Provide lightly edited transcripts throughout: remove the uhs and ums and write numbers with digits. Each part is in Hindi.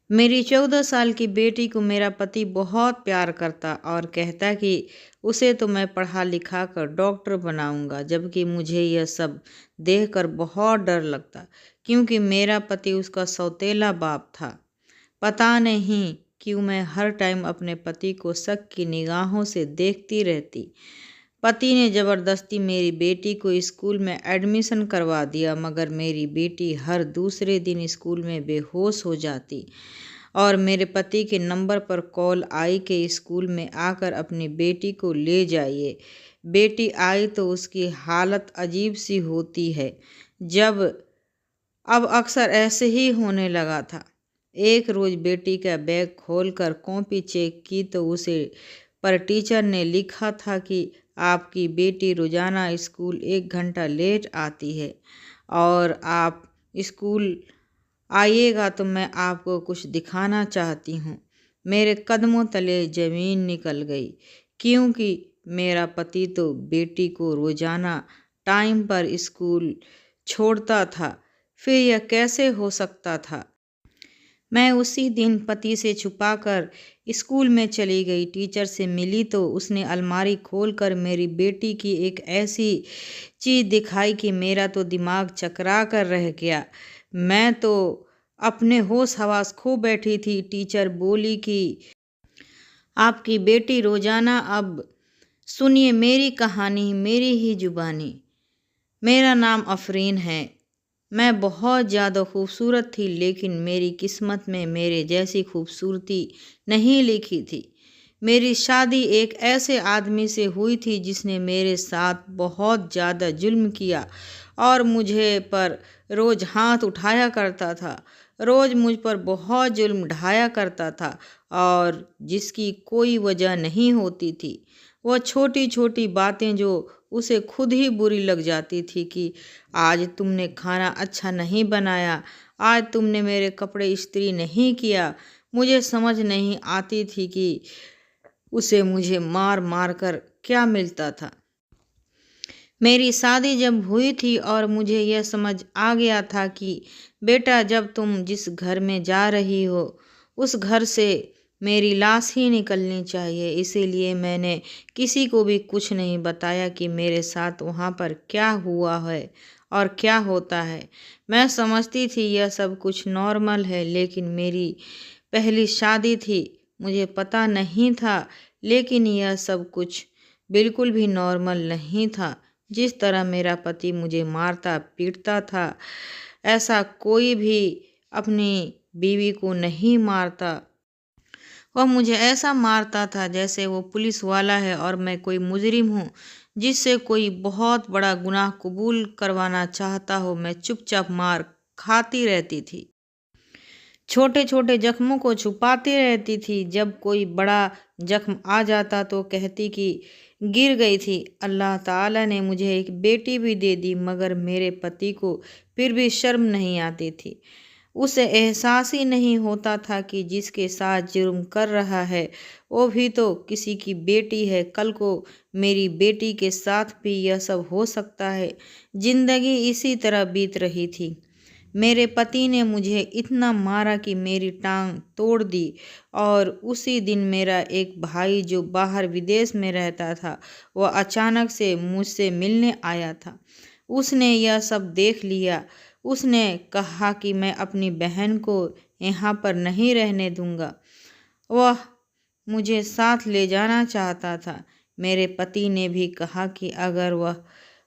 मेरी 14 साल की बेटी को मेरा पति बहुत प्यार करता और कहता कि उसे तो मैं पढ़ा लिखा कर डॉक्टर बनाऊंगा, जबकि मुझे यह सब देखकर बहुत डर लगता, क्योंकि मेरा पति उसका सौतेला बाप था। पता नहीं क्यों मैं हर टाइम अपने पति को शक की निगाहों से देखती रहती। पति ने जबरदस्ती मेरी बेटी को स्कूल में एडमिशन करवा दिया, मगर मेरी बेटी हर दूसरे दिन स्कूल में बेहोश हो जाती और मेरे पति के नंबर पर कॉल आई कि स्कूल में आकर अपनी बेटी को ले जाइए। बेटी आई तो उसकी हालत अजीब सी होती है। जब अब अक्सर ऐसे ही होने लगा था। एक रोज बेटी का बैग खोलकर कॉपी चेक की तो उसे पर टीचर ने लिखा था कि आपकी बेटी रोजाना स्कूल 1 घंटा लेट आती है और आप स्कूल आइएगा तो मैं आपको कुछ दिखाना चाहती हूँ। मेरे कदमों तले जमीन निकल गई, क्योंकि मेरा पति तो बेटी को रोजाना टाइम पर स्कूल छोड़ता था। फिर यह कैसे हो सकता था? मैं उसी दिन पति से छुपाकर स्कूल में चली गई। टीचर से मिली तो उसने अलमारी खोलकर मेरी बेटी की एक ऐसी चीज दिखाई कि मेरा तो दिमाग चकरा कर रह गया। मैं तो अपने होश हवास खो बैठी थी। टीचर बोली कि आपकी बेटी रोजाना अब सुनिए मेरी कहानी मेरी ही जुबानी। मेरा नाम अफरीन है। मैं बहुत ज़्यादा खूबसूरत थी, लेकिन मेरी किस्मत में मेरे जैसी खूबसूरती नहीं लिखी थी। मेरी शादी एक ऐसे आदमी से हुई थी जिसने मेरे साथ बहुत ज़्यादा जुल्म किया और मुझे पर रोज़ हाथ उठाया करता था। रोज़ मुझ पर बहुत जुल्म ढाया करता था और जिसकी कोई वजह नहीं होती थी। वह छोटी छोटी बातें जो उसे खुद ही बुरी लग जाती थी कि आज तुमने खाना अच्छा नहीं बनाया, आज तुमने मेरे कपड़े इस्त्री नहीं किया। मुझे समझ नहीं आती थी कि उसे मुझे मार मार कर क्या मिलता था। मेरी शादी जब हुई थी और मुझे यह समझ आ गया था कि बेटा जब तुम जिस घर में जा रही हो उस घर से मेरी लाश ही निकलनी चाहिए, इसीलिए मैंने किसी को भी कुछ नहीं बताया कि मेरे साथ वहाँ पर क्या हुआ है और क्या होता है। मैं समझती थी यह सब कुछ नॉर्मल है, लेकिन मेरी पहली शादी थी, मुझे पता नहीं था। लेकिन यह सब कुछ बिल्कुल भी नॉर्मल नहीं था। जिस तरह मेरा पति मुझे मारता पीटता था, ऐसा कोई भी अपनी बीवी को नहीं मारता। वह मुझे ऐसा मारता था जैसे वो पुलिस वाला है और मैं कोई मुजरिम हूँ जिससे कोई बहुत बड़ा गुनाह कबूल करवाना चाहता हो। मैं चुपचाप मार खाती रहती थी, छोटे छोटे जख्मों को छुपाती रहती थी। जब कोई बड़ा जख्म आ जाता तो कहती कि गिर गई थी। अल्लाह ताला ने मुझे एक बेटी भी दे दी, मगर मेरे पति को फिर भी शर्म नहीं आती थी। उसे एहसास ही नहीं होता था कि जिसके साथ जुर्म कर रहा है वो भी तो किसी की बेटी है। कल को मेरी बेटी के साथ भी यह सब हो सकता है। जिंदगी इसी तरह बीत रही थी। मेरे पति ने मुझे इतना मारा कि मेरी टांग तोड़ दी और उसी दिन मेरा एक भाई जो बाहर विदेश में रहता था, वह अचानक से मुझसे मिलने आया था। उसने यह सब देख लिया। उसने कहा कि मैं अपनी बहन को यहाँ पर नहीं रहने दूंगा। वह मुझे साथ ले जाना चाहता था। मेरे पति ने भी कहा कि अगर वह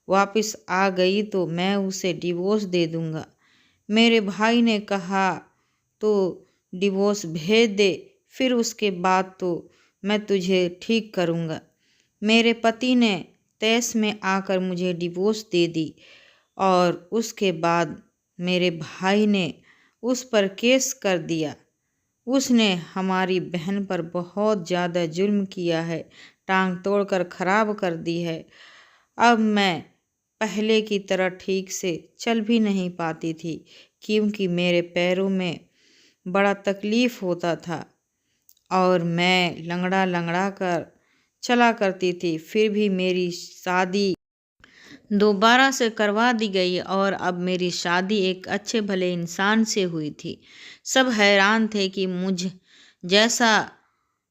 वापस आ गई तो मैं उसे डिवोर्स दे दूंगा। मेरे भाई ने कहा तो डिवोर्स भेज दे, फिर उसके बाद तो मैं तुझे ठीक करूंगा। मेरे पति ने तैस में आकर मुझे डिवोर्स दे दी और उसके बाद मेरे भाई ने उस पर केस कर दिया। उसने हमारी बहन पर बहुत ज़्यादा जुल्म किया है, टांग तोड़कर खराब कर दी है। अब मैं पहले की तरह ठीक से चल भी नहीं पाती थी, क्योंकि मेरे पैरों में बड़ा तकलीफ होता था और मैं लंगड़ा लंगड़ा कर चला करती थी। फिर भी मेरी शादी दोबारा से करवा दी गई और अब मेरी शादी एक अच्छे भले इंसान से हुई थी। सब हैरान थे कि मुझ जैसा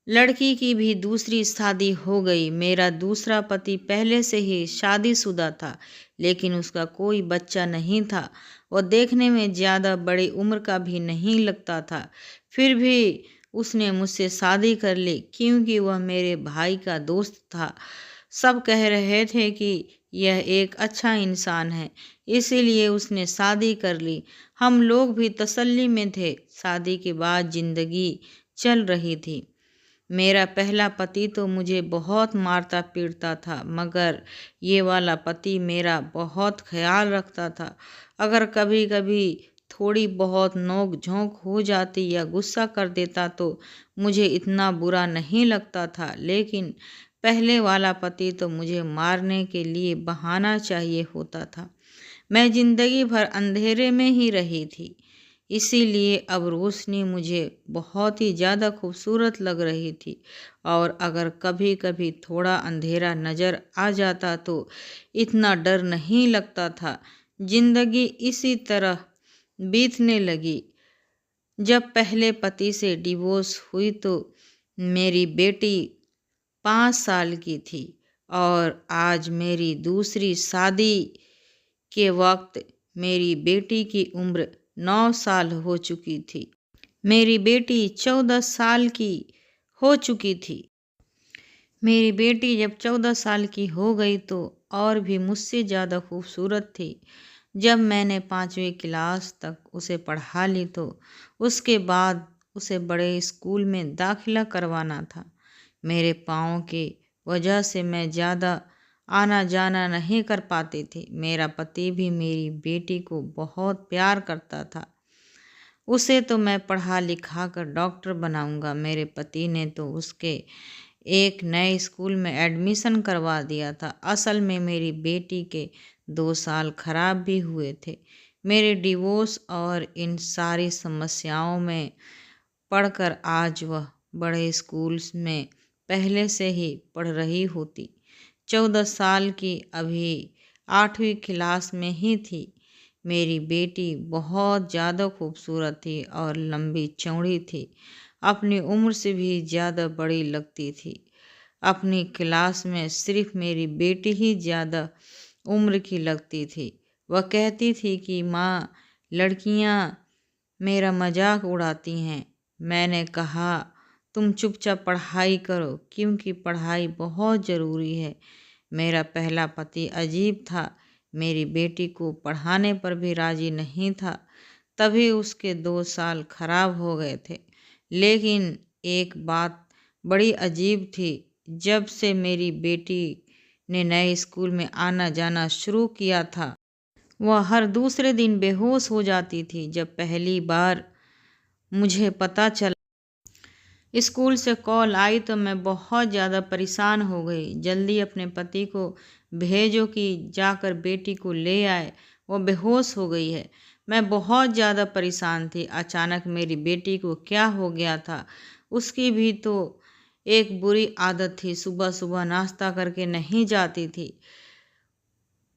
लड़की की भी दूसरी शादी हो गई। मेरा दूसरा पति पहले से ही शादीशुदा था, लेकिन उसका कोई बच्चा नहीं था। वह देखने में ज़्यादा बड़ी उम्र का भी नहीं लगता था। फिर भी उसने मुझसे शादी कर ली क्योंकि वह मेरे भाई का दोस्त था। सब कह रहे थे कि यह एक अच्छा इंसान है, इसीलिए उसने शादी कर ली। हम लोग भी तसल्ली में थे। शादी के बाद जिंदगी चल रही थी। मेरा पहला पति तो मुझे बहुत मारता पीटता था, मगर ये वाला पति मेरा बहुत ख्याल रखता था। अगर कभी कभी थोड़ी बहुत नोक झोंक हो जाती या गुस्सा कर देता तो मुझे इतना बुरा नहीं लगता था, लेकिन पहले वाला पति तो मुझे मारने के लिए बहाना चाहिए होता था। मैं जिंदगी भर अंधेरे में ही रही थी, इसीलिए अब रोशनी मुझे बहुत ही ज़्यादा खूबसूरत लग रही थी। और अगर कभी कभी थोड़ा अंधेरा नज़र आ जाता तो इतना डर नहीं लगता था। जिंदगी इसी तरह बीतने लगी। जब पहले पति से डिवोर्स हुई तो मेरी बेटी 5 साल की थी और आज मेरी दूसरी शादी के वक्त मेरी बेटी की उम्र 9 साल हो चुकी थी। मेरी बेटी 14 साल की हो चुकी थी। मेरी बेटी जब 14 साल की हो गई तो और भी मुझसे ज़्यादा खूबसूरत थी। जब मैंने 5वीं क्लास तक उसे पढ़ा ली तो उसके बाद उसे बड़े स्कूल में दाखिला करवाना था। मेरे पाँव की वजह से मैं ज़्यादा आना जाना नहीं कर पाती थी। मेरा पति भी मेरी बेटी को बहुत प्यार करता था। उसे तो मैं पढ़ा लिखा कर डॉक्टर बनाऊंगा। मेरे पति ने तो उसके एक नए स्कूल में एडमिशन करवा दिया था। असल में मेरी बेटी के 2 साल खराब भी हुए थे। मेरे डिवोर्स और इन सारी समस्याओं में पढ़कर आज वह बड़े स्कूल्स में पहले से ही पढ़ रही होती। 14 साल की अभी 8वीं क्लास में ही थी। मेरी बेटी बहुत ज़्यादा खूबसूरत थी और लंबी चौड़ी थी। अपनी उम्र से भी ज़्यादा बड़ी लगती थी। अपनी क्लास में सिर्फ मेरी बेटी ही ज़्यादा उम्र की लगती थी। वह कहती थी कि माँ, लड़कियाँ मेरा मजाक उड़ाती हैं। मैंने कहा, तुम चुपचाप पढ़ाई करो क्योंकि पढ़ाई बहुत ज़रूरी है। मेरा पहला पति अजीब था। मेरी बेटी को पढ़ाने पर भी राजी नहीं था। तभी उसके 2 साल खराब हो गए थे। लेकिन एक बात बड़ी अजीब थी। जब से मेरी बेटी ने नए स्कूल में आना जाना शुरू किया था, वह हर दूसरे दिन बेहोश हो जाती थी। जब पहली बार मुझे पता चला, स्कूल से कॉल आई तो मैं बहुत ज़्यादा परेशान हो गई। जल्दी अपने पति को भेजो कि जाकर बेटी को ले आए, वो बेहोश हो गई है। मैं बहुत ज़्यादा परेशान थी। अचानक मेरी बेटी को क्या हो गया था। उसकी भी तो एक बुरी आदत थी, सुबह सुबह नाश्ता करके नहीं जाती थी।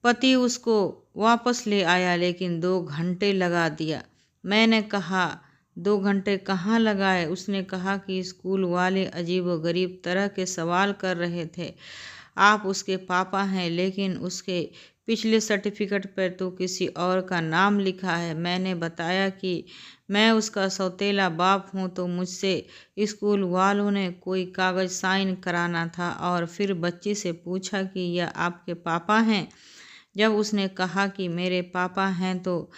पति उसको वापस ले आया लेकिन 2 घंटे लगा दिया। मैंने कहा, 2 घंटे कहाँ लगाए? उसने कहा कि स्कूल वाले अजीबोगरीब तरह के सवाल कर रहे थे। आप उसके पापा हैं, लेकिन उसके पिछले सर्टिफिकेट पर तो किसी और का नाम लिखा है। मैंने बताया कि मैं उसका सौतेला बाप हूँ तो मुझसे स्कूल वालों ने कोई कागज़ साइन कराना था और फिर बच्ची से पूछा कि यह आपके पापा हैं। जब उसने कहा कि मेरे पापा हैं तो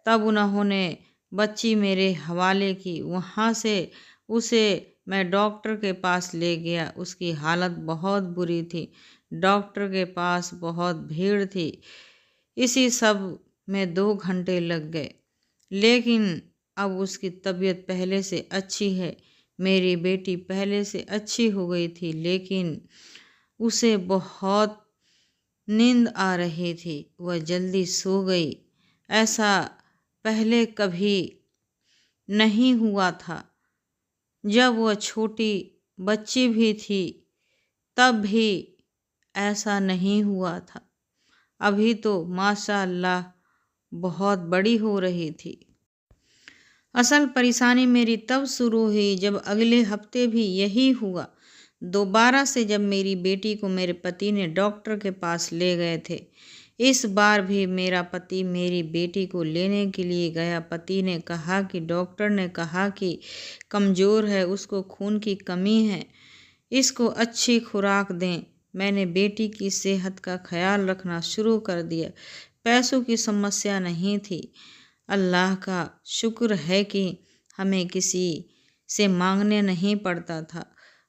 तब उन्होंने बच्ची मेरे हवाले की। वहाँ से उसे मैं डॉक्टर के पास ले गया। उसकी हालत बहुत बुरी थी। डॉक्टर के पास बहुत भीड़ थी। इसी सब में 2 घंटे लग गए, लेकिन अब उसकी तबीयत पहले से अच्छी है। मेरी बेटी पहले से अच्छी हो गई थी, लेकिन उसे बहुत नींद आ रही थी। वह जल्दी सो गई। ऐसा पहले कभी नहीं हुआ था। जब वह छोटी बच्ची भी थी तब भी ऐसा नहीं हुआ था। अभी तो माशाअल्लाह बहुत बड़ी हो रही थी। असल परेशानी मेरी तब शुरू हुई जब अगले हफ्ते भी यही हुआ। दोबारा से जब मेरी बेटी को मेरे पति ने डॉक्टर के पास ले गए थे। इस बार भी मेरा पति मेरी बेटी को लेने के लिए गया। पति ने कहा कि डॉक्टर ने कहा कि कमज़ोर है, उसको खून की कमी है, इसको अच्छी खुराक दें। मैंने बेटी की सेहत का ख्याल रखना शुरू कर दिया। पैसों की समस्या नहीं थी। अल्लाह का शुक्र है कि हमें किसी से मांगने नहीं पड़ता था।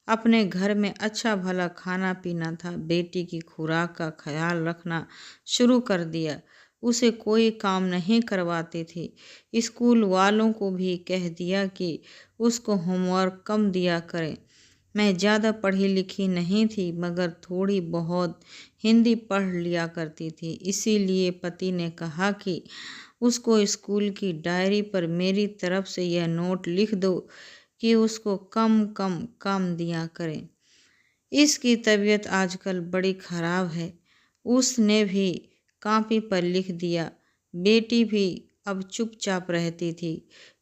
अपने घर में अच्छा भला खाना पीना था। बेटी की खुराक का ख्याल रखना शुरू कर दिया। उसे कोई काम नहीं करवाती थी। स्कूल वालों को भी कह दिया कि उसको होमवर्क कम दिया करें। मैं ज़्यादा पढ़ी लिखी नहीं थी, मगर थोड़ी बहुत हिंदी पढ़ लिया करती थी। इसीलिए पति ने कहा कि उसको स्कूल की डायरी पर मेरी तरफ से यह नोट लिख दो कि उसको कम कम काम दिया करें। इसकी तबीयत आजकल बड़ी ख़राब है। उसने भी कॉपी पर लिख दिया। बेटी भी अब चुपचाप रहती थी,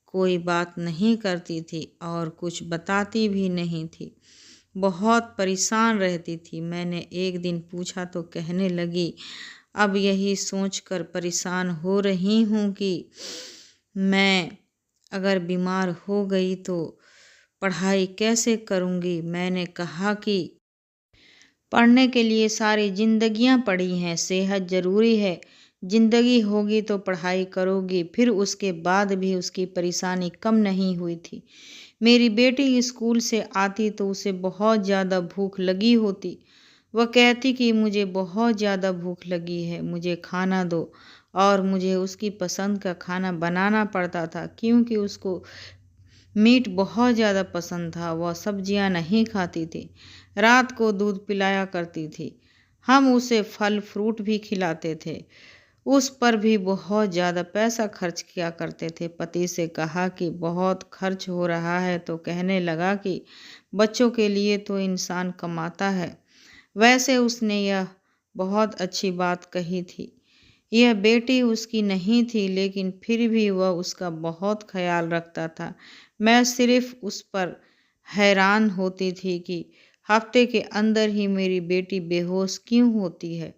कोई बात नहीं करती थी और कुछ बताती भी नहीं थी। बहुत परेशान रहती थी। मैंने एक दिन पूछा तो कहने लगी, अब यही सोचकर परेशान हो रही हूँ कि मैं अगर बीमार हो गई तो पढ़ाई कैसे करूँगी। मैंने कहा कि पढ़ने के लिए सारी जिंदगियां पड़ी हैं, सेहत ज़रूरी है। जिंदगी होगी तो पढ़ाई करोगी। फिर उसके बाद भी उसकी परेशानी कम नहीं हुई थी। मेरी बेटी स्कूल से आती तो उसे बहुत ज़्यादा भूख लगी होती। वह कहती कि मुझे बहुत ज़्यादा भूख लगी है, मुझे खाना दो। और मुझे उसकी पसंद का खाना बनाना पड़ता था, क्योंकि उसको मीट बहुत ज़्यादा पसंद था। वह सब्जियां नहीं खाती थी। रात को दूध पिलाया करती थी। हम उसे फल फ्रूट भी खिलाते थे। उस पर भी बहुत ज़्यादा पैसा खर्च किया करते थे। पति से कहा कि बहुत खर्च हो रहा है तो कहने लगा कि बच्चों के लिए तो इंसान कमाता है। वैसे उसने यह बहुत अच्छी बात कही थी। यह बेटी उसकी नहीं थी, लेकिन फिर भी वह उसका बहुत ख्याल रखता था। मैं सिर्फ उस पर हैरान होती थी कि हफ्ते के अंदर ही मेरी बेटी बेहोश क्यों होती है।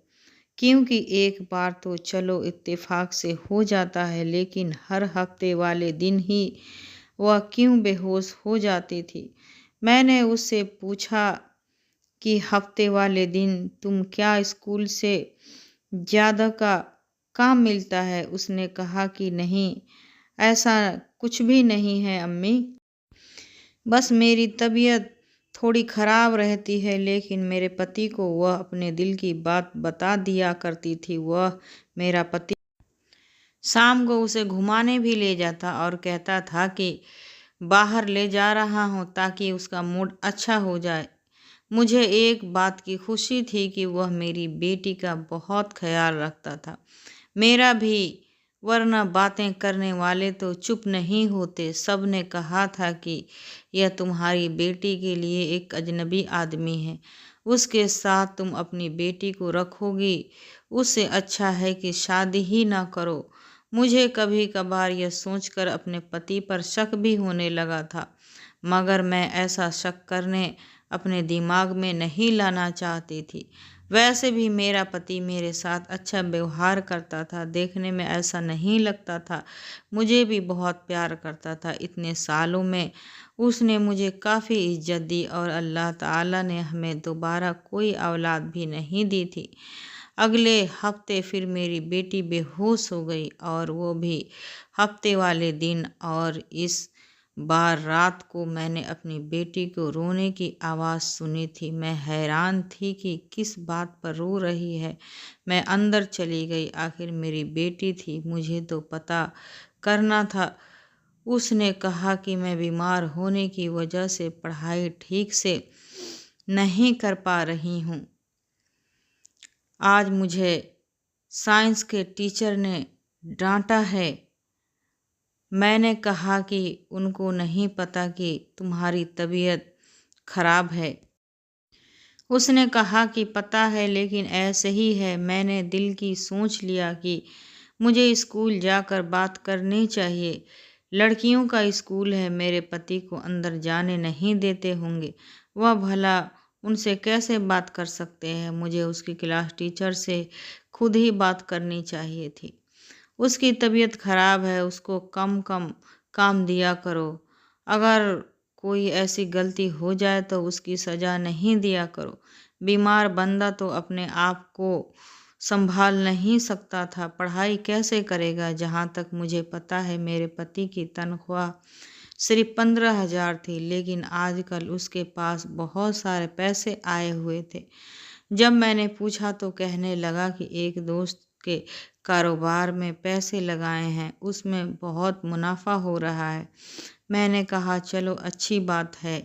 क्योंकि एक बार तो चलो इत्तेफाक से हो जाता है, लेकिन हर हफ्ते वाले दिन ही वह क्यों बेहोश हो जाती थी। मैंने उससे पूछा कि हफ्ते वाले दिन तुम क्या स्कूल से ज़्यादा का काम मिलता है। उसने कहा कि नहीं, ऐसा कुछ भी नहीं है अम्मी, बस मेरी तबीयत थोड़ी ख़राब रहती है। लेकिन मेरे पति को वह अपने दिल की बात बता दिया करती थी। वह मेरा पति शाम को उसे घुमाने भी ले जाता और कहता था कि बाहर ले जा रहा हूँ ताकि उसका मूड अच्छा हो जाए। मुझे एक बात की खुशी थी कि वह मेरी बेटी का बहुत ख्याल रखता था, मेरा भी। वरना बातें करने वाले तो चुप नहीं होते। सब ने कहा था कि यह तुम्हारी बेटी के लिए एक अजनबी आदमी है, उसके साथ तुम अपनी बेटी को रखोगी, उससे अच्छा है कि शादी ही ना करो। मुझे कभी कभार यह सोचकर अपने पति पर शक भी होने लगा था, मगर मैं ऐसा शक करने अपने दिमाग में नहीं लाना चाहती थी। वैसे भी मेरा पति मेरे साथ अच्छा व्यवहार करता था, देखने में ऐसा नहीं लगता था। मुझे भी बहुत प्यार करता था। इतने सालों में उसने मुझे काफ़ी इज्जत दी और अल्लाह ताला ने हमें दोबारा कोई औलाद भी नहीं दी थी। अगले हफ्ते फिर मेरी बेटी बेहोश हो गई, और वो भी हफ्ते वाले दिन। और इस बार रात को मैंने अपनी बेटी को रोने की आवाज़ सुनी थी। मैं हैरान थी कि किस बात पर रो रही है। मैं अंदर चली गई। आखिर मेरी बेटी थी, मुझे तो पता करना था। उसने कहा कि मैं बीमार होने की वजह से पढ़ाई ठीक से नहीं कर पा रही हूँ। आज मुझे साइंस के टीचर ने डांटा है। मैंने कहा कि उनको नहीं पता कि तुम्हारी तबीयत खराब है। उसने कहा कि पता है, लेकिन ऐसे ही है। मैंने दिल की सोच लिया कि मुझे स्कूल जाकर बात करनी चाहिए। लड़कियों का स्कूल है, मेरे पति को अंदर जाने नहीं देते होंगे। वह भला उनसे कैसे बात कर सकते हैं? मुझे उसकी क्लास टीचर से खुद ही बात करनी चाहिए थी। उसकी तबीयत खराब है, उसको कम कम काम दिया करो। अगर कोई ऐसी गलती हो जाए तो उसकी सज़ा नहीं दिया करो। बीमार बंदा तो अपने आप को संभाल नहीं सकता था, पढ़ाई कैसे करेगा? जहाँ तक मुझे पता है मेरे पति की तनख्वाह सिर्फ 15,000 थी, लेकिन आजकल उसके पास बहुत सारे पैसे आए हुए थे। जब मैंने पूछा तो कहने लगा कि एक दोस्त के कारोबार में पैसे लगाए हैं, उसमें बहुत मुनाफा हो रहा है। मैंने कहा चलो अच्छी बात है।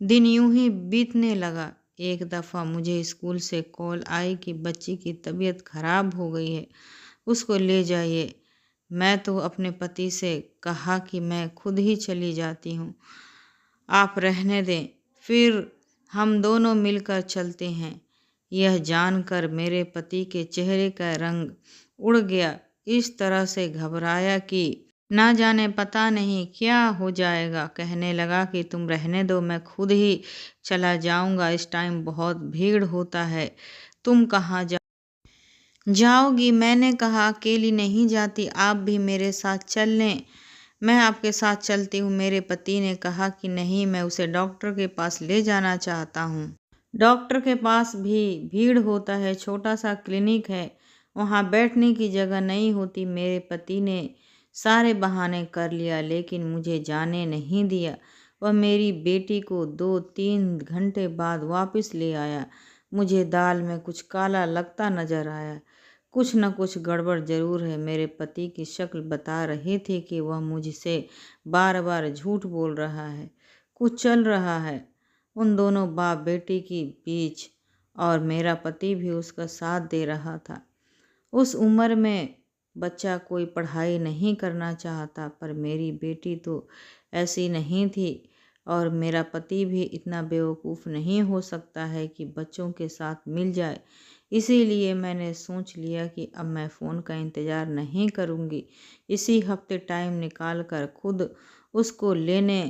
दिन यूं ही बीतने लगा। एक दफ़ा मुझे स्कूल से कॉल आई कि बच्ची की तबीयत खराब हो गई है, उसको ले जाइए। मैं तो अपने पति से कहा कि मैं खुद ही चली जाती हूँ, आप रहने दें, फिर हम दोनों मिलकर चलते हैं। यह जानकर मेरे पति के चेहरे का रंग उड़ गया, इस तरह से घबराया कि ना जाने पता नहीं क्या हो जाएगा। कहने लगा कि तुम रहने दो, मैं खुद ही चला जाऊंगा, इस टाइम बहुत भीड़ होता है। तुम कहाँ जाओगी? मैंने कहा अकेली नहीं जाती, आप भी मेरे साथ चल लें। मैं आपके साथ चलती हूँ। मेरे पति ने कहा कि नहीं, मैं उसे डॉक्टर के पास ले जाना चाहता हूँ। डॉक्टर के पास भी भीड़ होता है, छोटा सा क्लिनिक है, वहाँ बैठने की जगह नहीं होती। मेरे पति ने सारे बहाने कर लिया, लेकिन मुझे जाने नहीं दिया। वह मेरी बेटी को 2-3 घंटे बाद वापस ले आया। मुझे दाल में कुछ काला लगता नजर आया। कुछ न कुछ गड़बड़ जरूर है। मेरे पति की शक्ल बता रही थी कि वह मुझसे बार बार झूठ बोल रहा है, कुछ चल रहा है उन दोनों बाप बेटी के बीच, और मेरा पति भी उसका साथ दे रहा था। उस उम्र में बच्चा कोई पढ़ाई नहीं करना चाहता, पर मेरी बेटी तो ऐसी नहीं थी, और मेरा पति भी इतना बेवकूफ़ नहीं हो सकता है कि बच्चों के साथ मिल जाए। इसीलिए मैंने सोच लिया कि अब मैं फ़ोन का इंतज़ार नहीं करूँगी, इसी हफ्ते टाइम निकाल कर खुद उसको लेने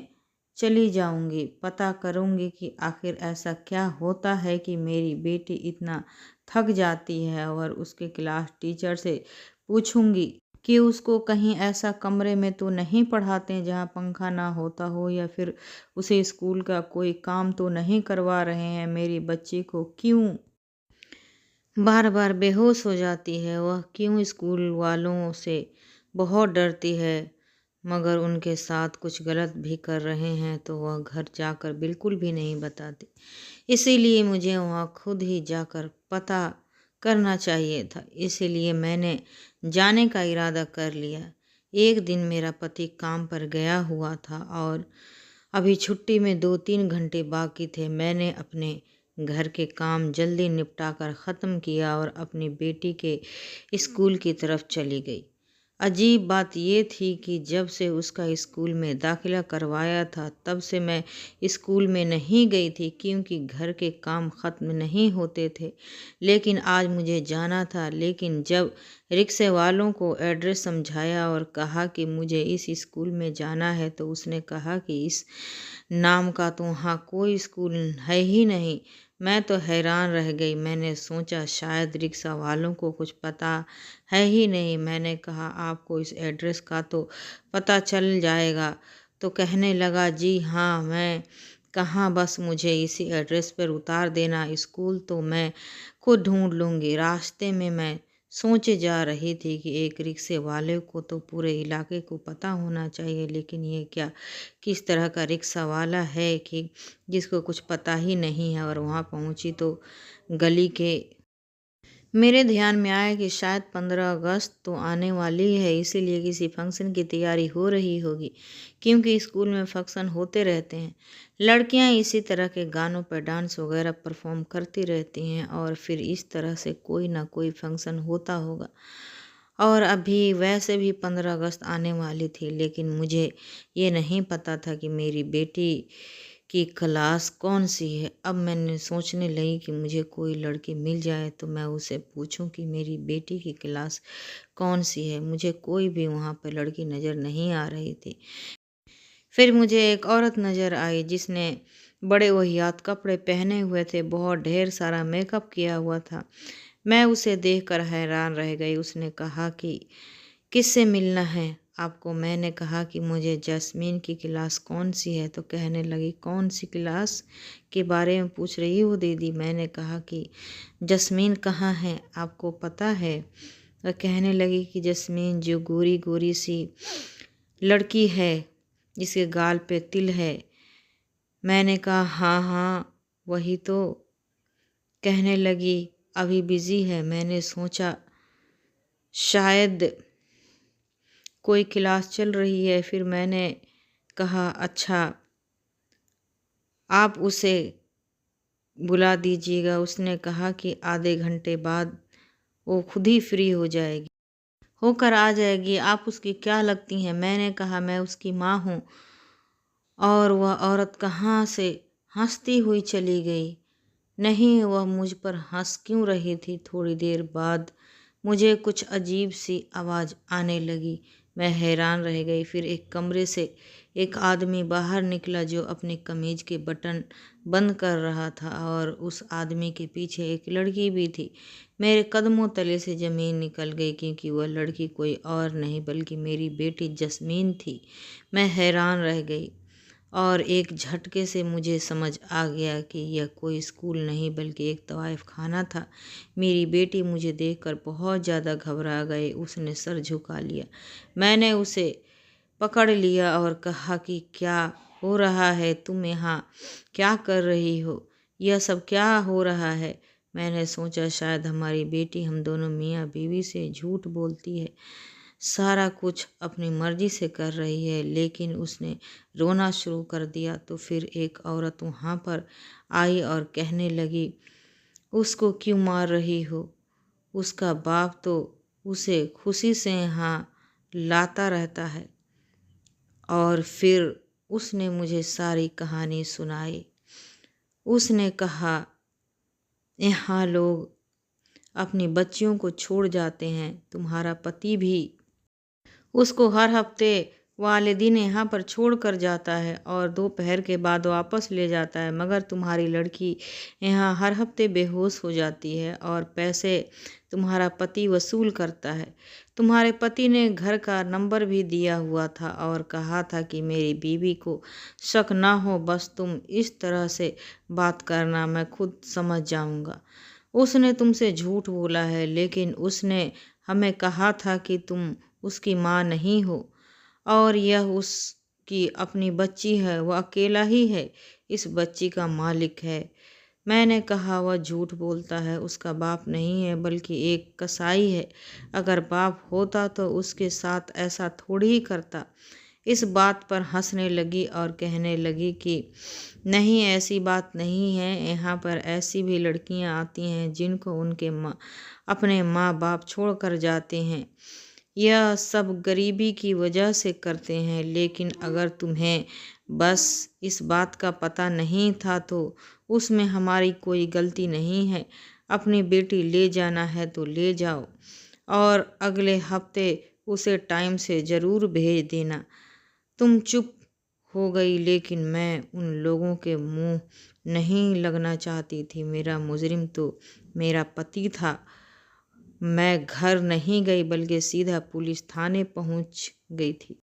चली जाऊँगी। पता करूँगी कि आखिर ऐसा क्या होता है कि मेरी बेटी इतना थक जाती है, और उसके क्लास टीचर से पूछूँगी कि उसको कहीं ऐसा कमरे में तो नहीं पढ़ाते जहाँ पंखा ना होता हो, या फिर उसे स्कूल का कोई काम तो नहीं करवा रहे हैं। मेरी बच्ची को क्यों बार बार बेहोश हो जाती है, वह क्यों स्कूल वालों से बहुत डरती है, मगर उनके साथ कुछ गलत भी कर रहे हैं तो वह घर जाकर बिल्कुल भी नहीं बताती। इसीलिए मुझे वहाँ खुद ही जाकर पता करना चाहिए था। इसीलिए मैंने जाने का इरादा कर लिया। एक दिन मेरा पति काम पर गया हुआ था और अभी छुट्टी में 2-3 घंटे बाकी थे। मैंने अपने घर के काम जल्दी निपटा कर ख़त्म किया और अपनी बेटी के स्कूल की तरफ चली गई। अजीब बात यह थी कि जब से उसका स्कूल में दाखिला करवाया था तब से मैं स्कूल में नहीं गई थी, क्योंकि घर के काम ख़त्म नहीं होते थे। लेकिन आज मुझे जाना था। लेकिन जब रिक्शे वालों को एड्रेस समझाया और कहा कि मुझे इस स्कूल में जाना है, तो उसने कहा कि इस नाम का तो वहाँ कोई स्कूल है ही नहीं। मैं तो हैरान रह गई। मैंने सोचा शायद रिक्शा वालों को कुछ पता है ही नहीं। मैंने कहा आपको इस एड्रेस का तो पता चल जाएगा। तो कहने लगा जी हाँ, मैं कहाँ, बस मुझे इसी एड्रेस पर उतार देना। स्कूल तो मैं खुद ढूंढ लूँगी। रास्ते में मैं सोचे जा रही थी कि एक रिक्शे वाले को तो पूरे इलाके को पता होना चाहिए, लेकिन ये क्या किस तरह का रिक्शा वाला है कि जिसको कुछ पता ही नहीं है। और वहाँ पहुँची तो गली के मेरे ध्यान में आया कि शायद 15 अगस्त तो आने वाली है, इसीलिए किसी फंक्शन की तैयारी हो रही होगी, क्योंकि स्कूल में फंक्शन होते रहते हैं। लड़कियां इसी तरह के गानों पर डांस वगैरह परफॉर्म करती रहती हैं, और फिर इस तरह से कोई ना कोई फंक्शन होता होगा। और अभी वैसे भी 15 अगस्त आने वाली थी, लेकिन मुझे ये नहीं पता था कि मेरी बेटी कि क्लास कौन सी है। अब मैंने सोचने लगी कि मुझे कोई लड़की मिल जाए तो मैं उसे पूछूं कि मेरी बेटी की क्लास कौन सी है। मुझे कोई भी वहाँ पर लड़की नज़र नहीं आ रही थी। फिर मुझे एक औरत नज़र आई जिसने बड़े वहियात कपड़े पहने हुए थे, बहुत ढेर सारा मेकअप किया हुआ था। मैं उसे देखकर हैरान रह गई। उसने कहा कि किससे मिलना है आपको। मैंने कहा कि मुझे जैस्मीन की क्लास कौन सी है। तो कहने लगी, कौन सी क्लास के बारे में पूछ रही हो दीदी। मैंने कहा कि जैस्मीन कहाँ है, आपको पता है। वह कहने लगी कि जैस्मीन जो गोरी गोरी सी लड़की है जिसके गाल पे तिल है। मैंने कहा हाँ हाँ वही तो। कहने लगी अभी बिज़ी है। मैंने सोचा शायद कोई क्लास चल रही है। फिर मैंने कहा अच्छा आप उसे बुला दीजिएगा। उसने कहा कि आधे घंटे बाद वो खुद ही फ्री होकर आ जाएगी। आप उसकी क्या लगती हैं। मैंने कहा मैं उसकी माँ हूँ। और वह औरत कहाँ से हंसती हुई चली गई। नहीं, वह मुझ पर हंस क्यों रही थी। थोड़ी देर बाद मुझे कुछ अजीब सी आवाज़ आने लगी। मैं हैरान रह गई। फिर एक कमरे से एक आदमी बाहर निकला जो अपनी कमीज के बटन बंद कर रहा था, और उस आदमी के पीछे एक लड़की भी थी। मेरे कदमों तले से ज़मीन निकल गई, क्योंकि वह लड़की कोई और नहीं बल्कि मेरी बेटी जस्मीन थी। मैं हैरान रह गई और एक झटके से मुझे समझ आ गया कि यह कोई स्कूल नहीं बल्कि एक तवाइफ खाना था। मेरी बेटी मुझे देखकर बहुत ज़्यादा घबरा गई। उसने सर झुका लिया। मैंने उसे पकड़ लिया और कहा कि क्या हो रहा है, तुम यहाँ क्या कर रही हो, यह सब क्या हो रहा है। मैंने सोचा शायद हमारी बेटी हम दोनों मियाँ बीवी से झूठ बोलती है, सारा कुछ अपनी मर्जी से कर रही है। लेकिन उसने रोना शुरू कर दिया। तो फिर एक औरत वहाँ पर आई और कहने लगी, उसको क्यों मार रही हो, उसका बाप तो उसे खुशी से यहाँ लाता रहता है। और फिर उसने मुझे सारी कहानी सुनाई। उसने कहा यहाँ लोग अपनी बच्चियों को छोड़ जाते हैं, तुम्हारा पति भी उसको हर हफ्ते वालिदिन यहाँ पर छोड़ कर जाता है और दोपहर के बाद वापस ले जाता है, मगर तुम्हारी लड़की यहाँ हर हफ्ते बेहोश हो जाती है और पैसे तुम्हारा पति वसूल करता है। तुम्हारे पति ने घर का नंबर भी दिया हुआ था और कहा था कि मेरी बीवी को शक ना हो, बस तुम इस तरह से बात करना, मैं खुद समझ जाऊंगा। उसने तुमसे झूठ बोला है, लेकिन उसने हमें कहा था कि तुम उसकी माँ नहीं हो और यह उसकी अपनी बच्ची है। वह अकेला ही है इस बच्ची का मालिक है। मैंने कहा वह झूठ बोलता है, उसका बाप नहीं है बल्कि एक कसाई है। अगर बाप होता तो उसके साथ ऐसा थोड़ी ही करता। इस बात पर हंसने लगी और कहने लगी कि नहीं, ऐसी बात नहीं है। यहाँ पर ऐसी भी लड़कियाँ आती हैं जिनको उनके अपने माँ बाप छोड़ कर जाते हैं। यह सब गरीबी की वजह से करते हैं। लेकिन अगर तुम्हें बस इस बात का पता नहीं था तो उसमें हमारी कोई गलती नहीं है। अपनी बेटी ले जाना है तो ले जाओ और अगले हफ्ते उसे टाइम से ज़रूर भेज देना। तुम चुप हो गई, लेकिन मैं उन लोगों के मुंह नहीं लगना चाहती थी। मेरा मुजरिम तो मेरा पति था। मैं घर नहीं गई बल्कि सीधा पुलिस थाने पहुंच गई थी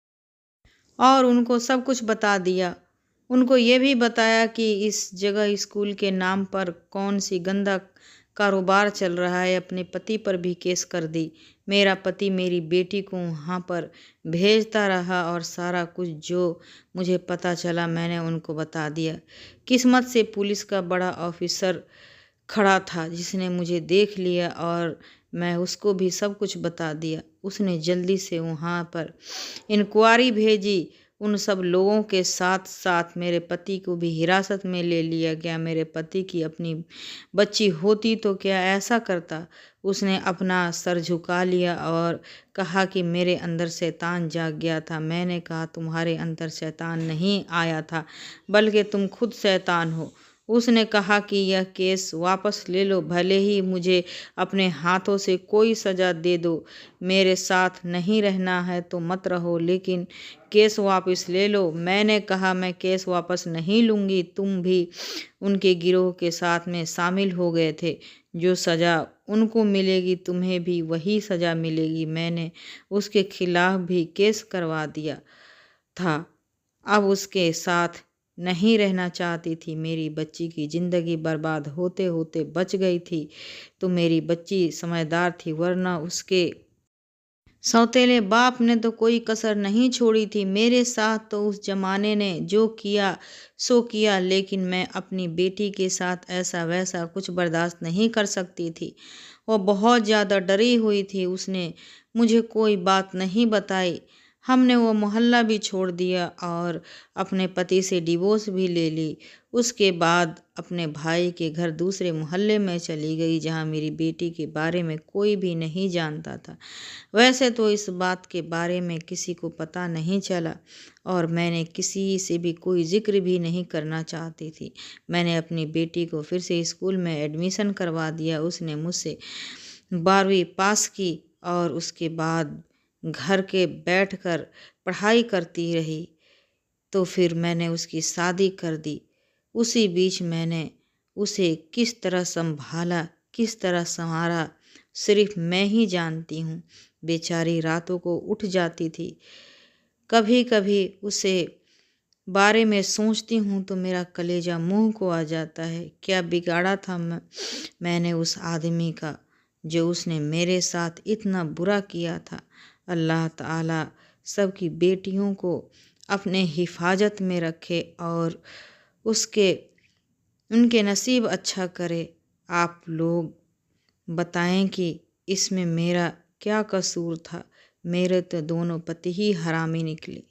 और उनको सब कुछ बता दिया। उनको ये भी बताया कि इस जगह स्कूल के नाम पर कौन सी गंदा कारोबार चल रहा है। अपने पति पर भी केस कर दी। मेरा पति मेरी बेटी को वहाँ पर भेजता रहा और सारा कुछ जो मुझे पता चला मैंने उनको बता दिया। किस्मत से पुलिस का बड़ा ऑफिसर खड़ा था जिसने मुझे देख लिया और मैं उसको भी सब कुछ बता दिया। उसने जल्दी से वहाँ पर इंक्वायरी भेजी उन सब लोगों के साथ साथ मेरे पति को भी हिरासत में ले लिया गया। मेरे पति की अपनी बच्ची होती तो क्या ऐसा करता। उसने अपना सर झुका लिया और कहा कि मेरे अंदर शैतान जाग गया था। मैंने कहा, तुम्हारे अंदर शैतान नहीं आया था, बल्कि तुम खुद शैतान हो। उसने कहा कि यह केस वापस ले लो, भले ही मुझे अपने हाथों से कोई सज़ा दे दो। मेरे साथ नहीं रहना है तो मत रहो, लेकिन केस वापस ले लो। मैंने कहा, मैं केस वापस नहीं लूँगी। तुम भी उनके गिरोह के साथ में शामिल हो गए थे। जो सज़ा उनको मिलेगी तुम्हें भी वही सज़ा मिलेगी। मैंने उसके खिलाफ भी केस करवा दिया था। अब उसके साथ नहीं रहना चाहती थी। मेरी बच्ची की ज़िंदगी बर्बाद होते होते बच गई थी तो मेरी बच्ची समझदार थी, वरना उसके सौतेले बाप ने तो कोई कसर नहीं छोड़ी थी। मेरे साथ तो उस जमाने ने जो किया सो किया, लेकिन मैं अपनी बेटी के साथ ऐसा वैसा कुछ बर्दाश्त नहीं कर सकती थी। वह बहुत ज़्यादा डरी हुई थी। उसने मुझे कोई बात नहीं बताई। हमने वो मोहल्ला भी छोड़ दिया और अपने पति से डिवोर्स भी ले ली। उसके बाद अपने भाई के घर दूसरे मोहल्ले में चली गई, जहाँ मेरी बेटी के बारे में कोई भी नहीं जानता था। वैसे तो इस बात के बारे में किसी को पता नहीं चला और मैंने किसी से भी कोई जिक्र भी नहीं करना चाहती थी। मैंने अपनी बेटी को फिर से स्कूल में एडमिशन करवा दिया। उसने मुझसे 12वीं पास की और उसके बाद घर के बैठकर पढ़ाई करती रही। तो फिर मैंने उसकी शादी कर दी। उसी बीच मैंने उसे किस तरह संभाला, किस तरह संवारा, सिर्फ मैं ही जानती हूँ। बेचारी रातों को उठ जाती थी। कभी कभी उसे बारे में सोचती हूँ तो मेरा कलेजा मुंह को आ जाता है। क्या बिगाड़ा था मैंने उस आदमी का, जो उसने मेरे साथ इतना बुरा किया था। अल्लाह ताला सबकी बेटियों को अपने हिफाजत में रखे और उसके उनके नसीब अच्छा करे। आप लोग बताएं कि इसमें मेरा क्या कसूर था। मेरे तो दोनों पति ही हरामी निकले।